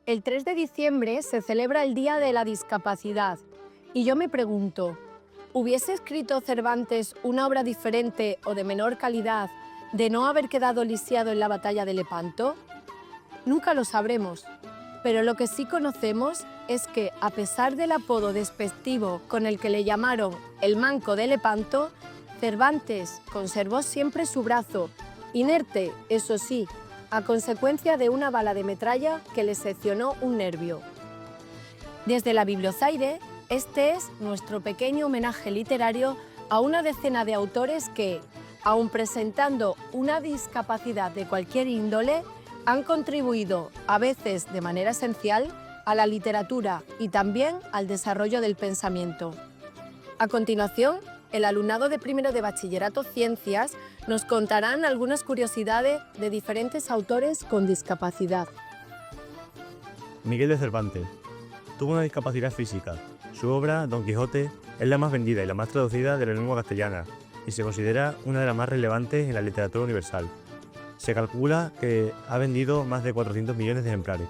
El 3 de diciembre se celebra el Día de la Discapacidad y yo me pregunto, ¿hubiese escrito Cervantes una obra diferente o de menor calidad de no haber quedado lisiado en la batalla de Lepanto? Nunca lo sabremos, pero lo que sí conocemos es que, a pesar del apodo despectivo con el que le llamaron el Manco de Lepanto, Cervantes conservó siempre su brazo, inerte, eso sí, a consecuencia de una bala de metralla que le seccionó un nervio. Desde la Bibliozaire, este es nuestro pequeño homenaje literario a una decena de autores que, aun presentando una discapacidad de cualquier índole, han contribuido, a veces de manera esencial, a la literatura y también al desarrollo del pensamiento. A continuación, el alumnado de primero de Bachillerato Ciencias nos contarán algunas curiosidades de diferentes autores con discapacidad. Miguel de Cervantes tuvo una discapacidad física. Su obra, Don Quijote, es la más vendida y la más traducida de la lengua castellana y se considera una de las más relevantes en la literatura universal. Se calcula que ha vendido más de 400 millones de ejemplares.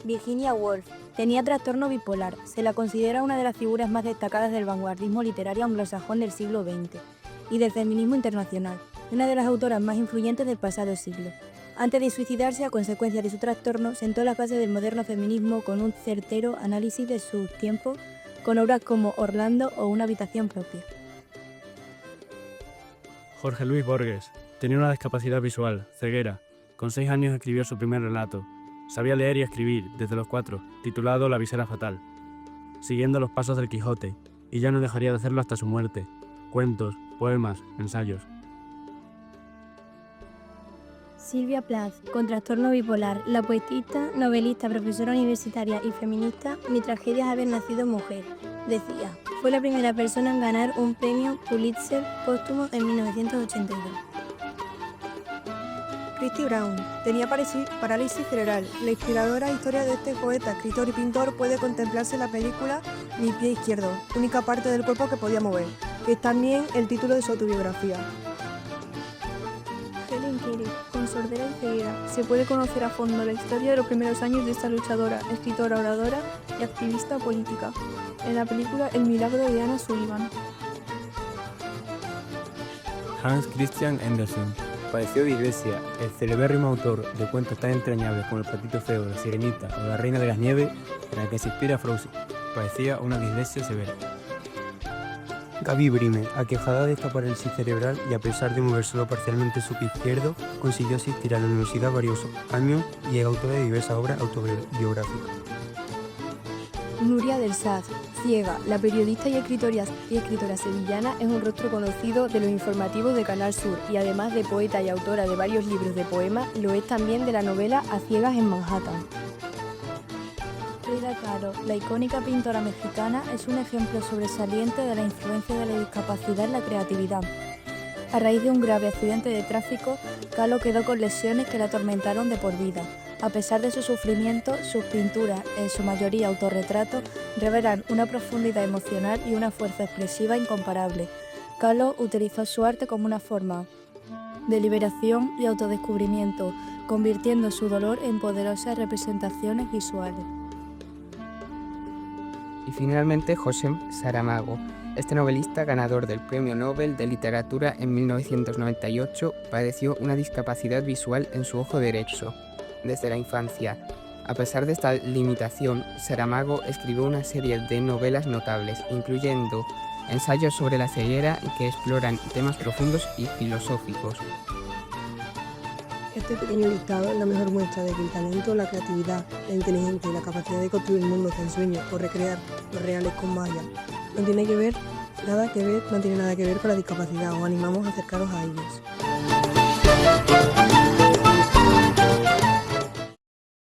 Virginia Woolf tenía trastorno bipolar. Se la considera una de las figuras más destacadas del vanguardismo literario anglosajón del siglo XX y del feminismo internacional, una de las autoras más influyentes del pasado siglo. Antes de suicidarse, a consecuencia de su trastorno, sentó las bases del moderno feminismo con un certero análisis de su tiempo, con obras como Orlando o Una habitación propia. Jorge Luis Borges tenía una discapacidad visual, ceguera. Con 6 años escribió su primer relato. Sabía leer y escribir desde los 4, titulado La visera fatal, siguiendo los pasos del Quijote, y ya no dejaría de hacerlo hasta su muerte. Cuentos, poemas, ensayos. Silvia Plath, con trastorno bipolar, la poetista, novelista, profesora universitaria y feminista, mi tragedia es haber nacido mujer, decía. Fue la primera persona en ganar un premio Pulitzer póstumo en 1982. Christy Brown tenía parálisis cerebral. La inspiradora historia de este poeta, escritor y pintor puede contemplarse en la película Mi pie izquierdo, única parte del cuerpo que podía mover, que es también el título de su autobiografía. Helen Keller, con sordera y ceguera, se puede conocer a fondo la historia de los primeros años de esta luchadora, escritora, oradora y activista política, en la película El milagro de Anna Sullivan. Hans Christian Andersen padeció de dislexia. El celebérrimo autor de cuentos tan entrañables como El patito feo, La sirenita o La reina de las nieves, en el que se inspira Frozen, padecía una dislexia severa. Gaby Brime, aquejada de esta parálisis cerebral y a pesar de mover solo parcialmente su pie izquierdo, consiguió asistir a la universidad varios años y es autora de diversas obras autobiográficas. Nuria del Saz, ciega, la periodista y escritora sevillana, es un rostro conocido de los informativos de Canal Sur y además de poeta y autora de varios libros de poemas, lo es también de la novela A ciegas en Manhattan. Frida Kahlo, la icónica pintora mexicana, es un ejemplo sobresaliente de la influencia de la discapacidad en la creatividad. A raíz de un grave accidente de tráfico, Kahlo quedó con lesiones que la atormentaron de por vida. A pesar de su sufrimiento, sus pinturas, en su mayoría autorretratos, revelan una profundidad emocional y una fuerza expresiva incomparable. Kahlo utilizó su arte como una forma de liberación y autodescubrimiento, convirtiendo su dolor en poderosas representaciones visuales. Y finalmente José Saramago. Este novelista, ganador del Premio Nobel de Literatura en 1998, padeció una discapacidad visual en su ojo derecho desde la infancia. A pesar de esta limitación, Saramago escribió una serie de novelas notables, incluyendo ensayos sobre la ceguera que exploran temas profundos y filosóficos. Este pequeño listado es la mejor muestra de que el talento, la creatividad, la inteligencia y la capacidad de construir mundos de ensueño o recrear los reales con magia no tiene nada que ver con la discapacidad. Os animamos a acercaros a ellos.